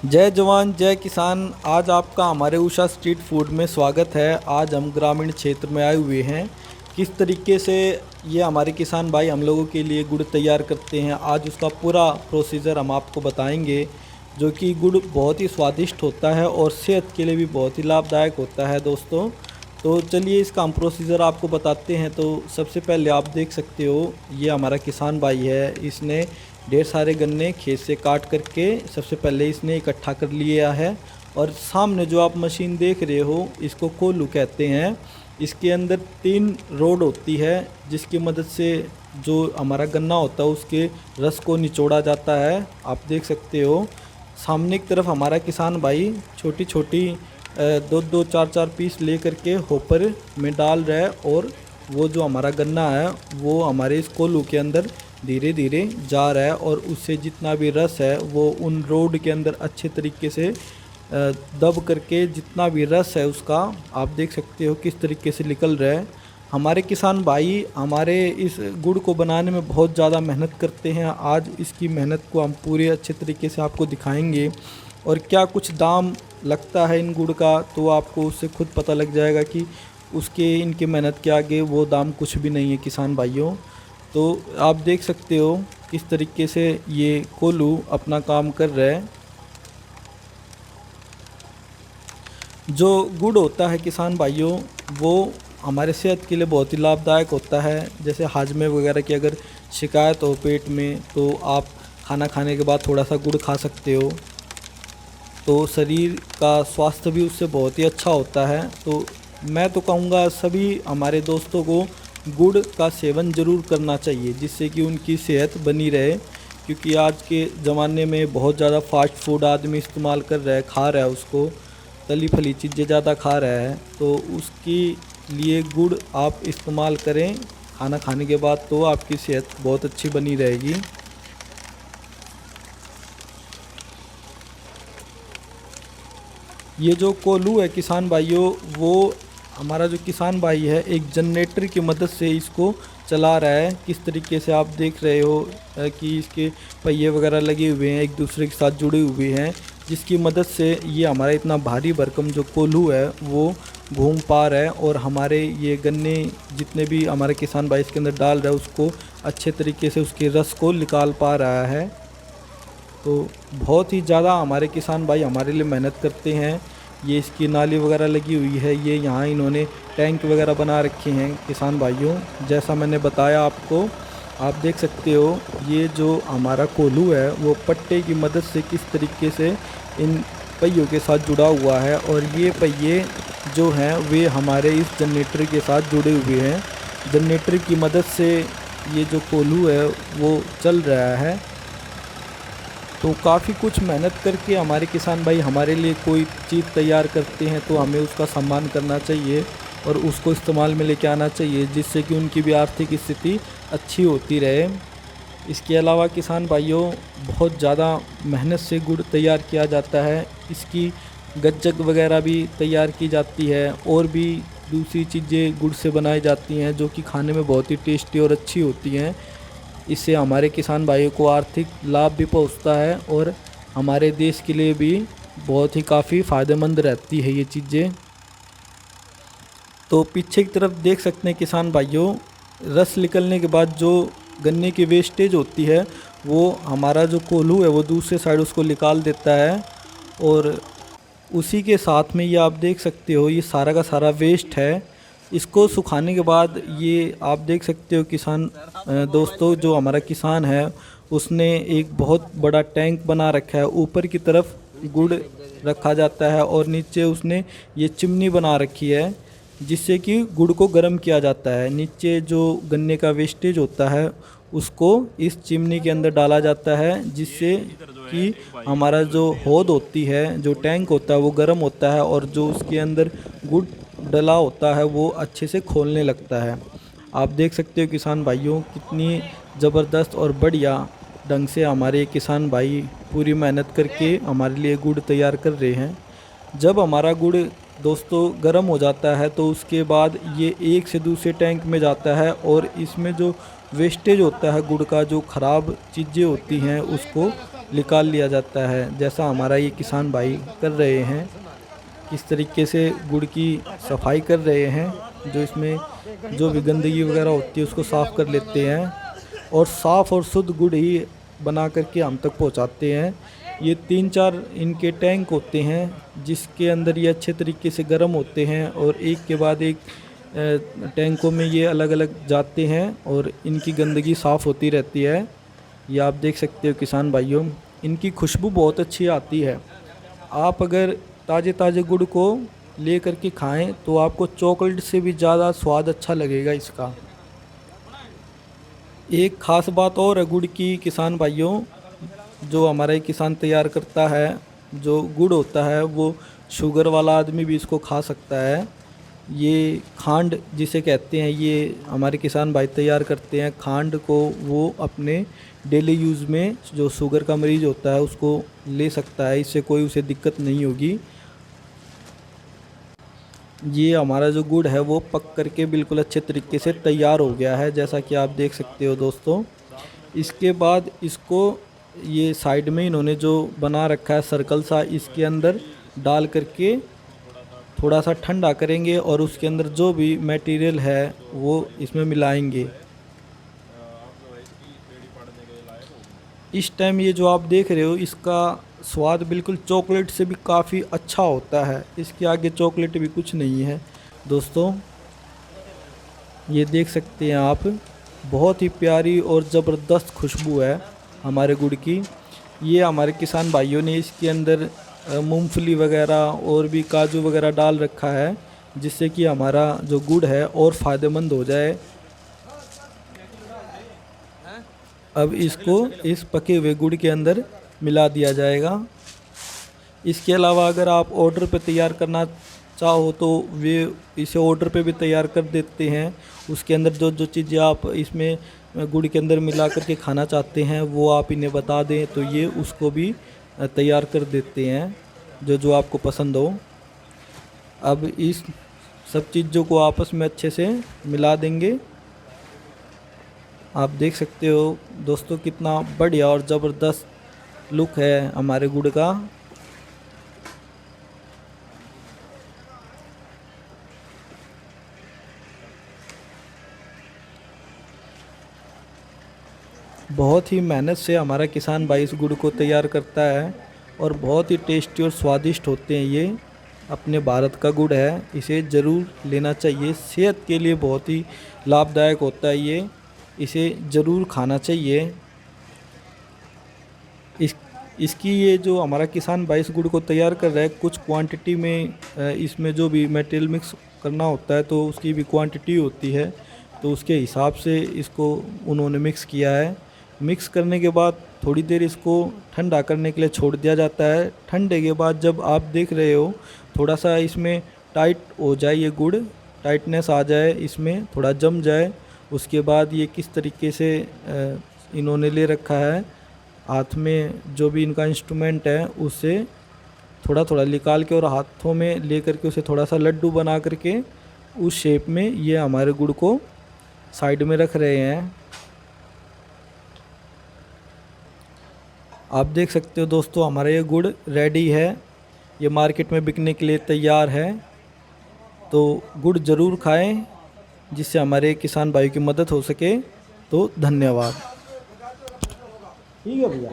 जय जवान जय किसान। आज आपका हमारे उषा स्ट्रीट फूड में स्वागत है। आज हम ग्रामीण क्षेत्र में आए हुए हैं। किस तरीके से ये हमारे किसान भाई हम लोगों के लिए गुड़ तैयार करते हैं, आज उसका पूरा प्रोसीजर हम आपको बताएंगे। जो कि गुड़ बहुत ही स्वादिष्ट होता है और सेहत के लिए भी बहुत ही लाभदायक होता है दोस्तों। तो चलिए इसका हम प्रोसीजर आपको बताते हैं। तो सबसे पहले आप देख सकते हो, ये हमारा किसान भाई है। इसने ढेर सारे गन्ने खेत से काट करके सबसे पहले इसने इकट्ठा कर लिया है। और सामने जो आप मशीन देख रहे हो, इसको कोल्हू कहते हैं। इसके अंदर 3 रोड होती है, जिसकी मदद से जो हमारा गन्ना होता है उसके रस को निचोड़ा जाता है। आप देख सकते हो सामने की तरफ हमारा किसान भाई छोटी छोटी दो दो चार चार पीस ले करके होपर में डाल रहा है। और वो जो हमारा गन्ना है वो हमारे इस कोल्हू के अंदर धीरे धीरे जा रहा है। और उससे जितना भी रस है वो उन रोड के अंदर अच्छे तरीके से दब करके जितना भी रस है उसका आप देख सकते हो किस तरीके से निकल रहा है। हमारे किसान भाई हमारे इस गुड़ को बनाने में बहुत ज़्यादा मेहनत करते हैं। आज इसकी मेहनत को हम पूरे अच्छे तरीके से आपको दिखाएंगे। और क्या कुछ दाम लगता है इन गुड़ का, तो आपको उससे खुद पता लग जाएगा कि उसके इनके मेहनत के आगे वो दाम कुछ भी नहीं है किसान भाइयों। तो आप देख सकते हो किस तरीके से ये कोल्हू अपना काम कर रहा है। जो गुड़ होता है किसान भाइयों, वो हमारे सेहत के लिए बहुत ही लाभदायक होता है। जैसे हाजमे वगैरह की अगर शिकायत हो पेट में, तो आप खाना खाने के बाद थोड़ा सा गुड़ खा सकते हो, तो शरीर का स्वास्थ्य भी उससे बहुत ही अच्छा होता है। तो मैं तो कहूँगा सभी हमारे दोस्तों को गुड़ का सेवन ज़रूर करना चाहिए, जिससे कि उनकी सेहत बनी रहे। क्योंकि आज के ज़माने में बहुत ज़्यादा फास्ट फूड आदमी इस्तेमाल कर रहा है, खा रहा है, उसको तली फली चीज़ें ज़्यादा खा रहा है। तो उसके लिए गुड़ आप इस्तेमाल करें खाना खाने के बाद, तो आपकी सेहत बहुत अच्छी बनी रहेगी। ये जो कोल्हू है किसान भाइयों, वो हमारा जो किसान भाई है एक जनरेटर की मदद से इसको चला रहा है। किस तरीके से आप देख रहे हो कि इसके पहिए वगैरह लगे हुए हैं, एक दूसरे के साथ जुड़े हुए हैं, जिसकी मदद से ये हमारा इतना भारी भरकम जो कोल्हू है वो घूम पा रहा है। और हमारे ये गन्ने जितने भी हमारे किसान भाई इसके अंदर डाल रहा है उसको अच्छे तरीके से उसके रस को निकाल पा रहा है। तो बहुत ही ज़्यादा हमारे किसान भाई हमारे लिए मेहनत करते हैं। ये इसकी नाली वगैरह लगी हुई है, ये यहाँ इन्होंने टैंक वगैरह बना रखे हैं किसान भाइयों। जैसा मैंने बताया आपको, आप देख सकते हो ये जो हमारा कोल्हू है वो पट्टे की मदद से किस तरीके से इन पहियों के साथ जुड़ा हुआ है। और ये पहिए जो हैं वे हमारे इस जनरेटर के साथ जुड़े हुए हैं। जनरेटर की मदद से ये जो कोल्हू है वो चल रहा है। तो काफ़ी कुछ मेहनत करके हमारे किसान भाई हमारे लिए कोई चीज़ तैयार करते हैं, तो हमें उसका सम्मान करना चाहिए और उसको इस्तेमाल में लेके आना चाहिए, जिससे कि उनकी भी आर्थिक स्थिति अच्छी होती रहे। इसके अलावा किसान भाइयों बहुत ज़्यादा मेहनत से गुड़ तैयार किया जाता है। इसकी गज्जक वगैरह भी तैयार की जाती है और भी दूसरी चीज़ें गुड़ से बनाई जाती हैं, जो कि खाने में बहुत ही टेस्टी और अच्छी होती हैं। इससे हमारे किसान भाइयों को आर्थिक लाभ भी पहुंचता है और हमारे देश के लिए भी बहुत ही काफ़ी फ़ायदेमंद रहती है ये चीज़ें। तो पीछे की तरफ देख सकते हैं किसान भाइयों, रस निकलने के बाद जो गन्ने की वेस्टेज होती है वो हमारा जो कोल्हू है वो दूसरे साइड उसको निकाल देता है। और उसी के साथ में ये आप देख सकते हो ये सारा का सारा वेस्ट है। इसको सुखाने के बाद ये आप देख सकते हो किसान दोस्तों, जो हमारा किसान है उसने एक बहुत बड़ा टैंक बना रखा है। ऊपर की तरफ गुड़ रखा जाता है और नीचे उसने ये चिमनी बना रखी है, जिससे कि गुड़ को गर्म किया जाता है। नीचे जो गन्ने का वेस्टेज होता है उसको इस चिमनी के अंदर डाला जाता है, जिससे कि हमारा जो होद होती है, जो टैंक होता है वो गर्म होता है और जो उसके अंदर गुड़ डला होता है वो अच्छे से खोलने लगता है। आप देख सकते हो किसान भाइयों कितनी ज़बरदस्त और बढ़िया ढंग से हमारे किसान भाई पूरी मेहनत करके हमारे लिए गुड़ तैयार कर रहे हैं। जब हमारा गुड़ दोस्तों गर्म हो जाता है तो उसके बाद ये एक से दूसरे टैंक में जाता है और इसमें जो वेस्टेज होता है गुड़ का, जो ख़राब चीज़ें होती हैं उसको निकाल लिया जाता है, जैसा हमारा ये किसान भाई कर रहे हैं। किस तरीके से गुड़ की सफाई कर रहे हैं, जो इसमें जो भी गंदगी वगैरह होती है उसको साफ़ कर लेते हैं और साफ़ और शुद्ध गुड़ ही बना करके हम तक पहुंचाते हैं। ये 3-4 इनके टैंक होते हैं जिसके अंदर ये अच्छे तरीके से गर्म होते हैं और एक के बाद एक टैंकों में ये अलग अलग जाते हैं और इनकी गंदगी साफ़ होती रहती है। ये आप देख सकते हो किसान भाइयों, इनकी खुशबू बहुत अच्छी आती है। आप अगर ताज़े ताज़े गुड़ को ले करके खाएं तो आपको चॉकलेट से भी ज़्यादा स्वाद अच्छा लगेगा इसका। एक ख़ास बात और है गुड़ की किसान भाइयों, जो हमारा एक किसान तैयार करता है, जो गुड़ होता है वो शुगर वाला आदमी भी इसको खा सकता है। ये खांड जिसे कहते हैं, ये हमारे किसान भाई तैयार करते हैं। खांड को वो अपने डेली यूज़ में जो शुगर का मरीज़ होता है उसको ले सकता है, इससे कोई उसे दिक्कत नहीं होगी। ये हमारा जो गुड़ है वो पक करके बिल्कुल अच्छे तरीके से तैयार हो गया है, जैसा कि आप देख सकते हो दोस्तों। इसके बाद इसको ये साइड में इन्होंने जो बना रखा है सर्कल सा, इसके अंदर डाल करके थोड़ा सा ठंडा करेंगे और उसके अंदर जो भी मटेरियल है वो इसमें मिलाएंगे। इस टाइम ये जो आप देख रहे हो इसका स्वाद बिल्कुल चॉकलेट से भी काफ़ी अच्छा होता है, इसके आगे चॉकलेट भी कुछ नहीं है दोस्तों। ये देख सकते हैं आप, बहुत ही प्यारी और ज़बरदस्त खुशबू है हमारे गुड़ की। ये हमारे किसान भाइयों ने इसके अंदर मूंगफली वगैरह और भी काजू वगैरह डाल रखा है, जिससे कि हमारा जो गुड़ है और फ़ायदेमंद हो जाए। अब इसको इस पके हुए गुड़ के अंदर मिला दिया जाएगा। इसके अलावा अगर आप ऑर्डर पे तैयार करना चाहो तो वे इसे ऑर्डर पे भी तैयार कर देते हैं। उसके अंदर जो जो चीज़ें आप इसमें गुड़ के अंदर मिला करके खाना चाहते हैं वो आप इन्हें बता दें तो ये उसको भी तैयार कर देते हैं, जो जो आपको पसंद हो। अब इस सब चीज़ों को आपस में अच्छे से मिला देंगे। आप देख सकते हो दोस्तों कितना बढ़िया और ज़बरदस्त लुक है हमारे गुड़ का। बहुत ही मेहनत से हमारा किसान भाई इस गुड़ को तैयार करता है और बहुत ही टेस्टी और स्वादिष्ट होते हैं। ये अपने भारत का गुड़ है, इसे ज़रूर लेना चाहिए। सेहत के लिए बहुत ही लाभदायक होता है ये, इसे ज़रूर खाना चाहिए। इसकी ये जो हमारा किसान भाई इस गुड़ को तैयार कर रहा है, कुछ क्वांटिटी में इसमें जो भी मटेरियल मिक्स करना होता है तो उसकी भी क्वांटिटी होती है, तो उसके हिसाब से इसको उन्होंने मिक्स किया है। मिक्स करने के बाद थोड़ी देर इसको ठंडा करने के लिए छोड़ दिया जाता है। ठंडे के बाद जब आप देख रहे हो थोड़ा सा इसमें टाइट हो जाए, ये गुड़ टाइटनेस आ जाए, इसमें थोड़ा जम जाए, उसके बाद ये किस तरीके से इन्होंने ले रखा है हाथ में, जो भी इनका इंस्ट्रूमेंट है उससे थोड़ा थोड़ा निकाल के और हाथों में ले करके उसे थोड़ा सा लड्डू बना करके उस शेप में ये हमारे गुड़ को साइड में रख रहे हैं। आप देख सकते हो दोस्तों हमारा ये गुड़ रेडी है, ये मार्केट में बिकने के लिए तैयार है। तो गुड़ ज़रूर खाएं जिससे हमारे किसान भाई की मदद हो सके। तो धन्यवाद। ठीक है भैया।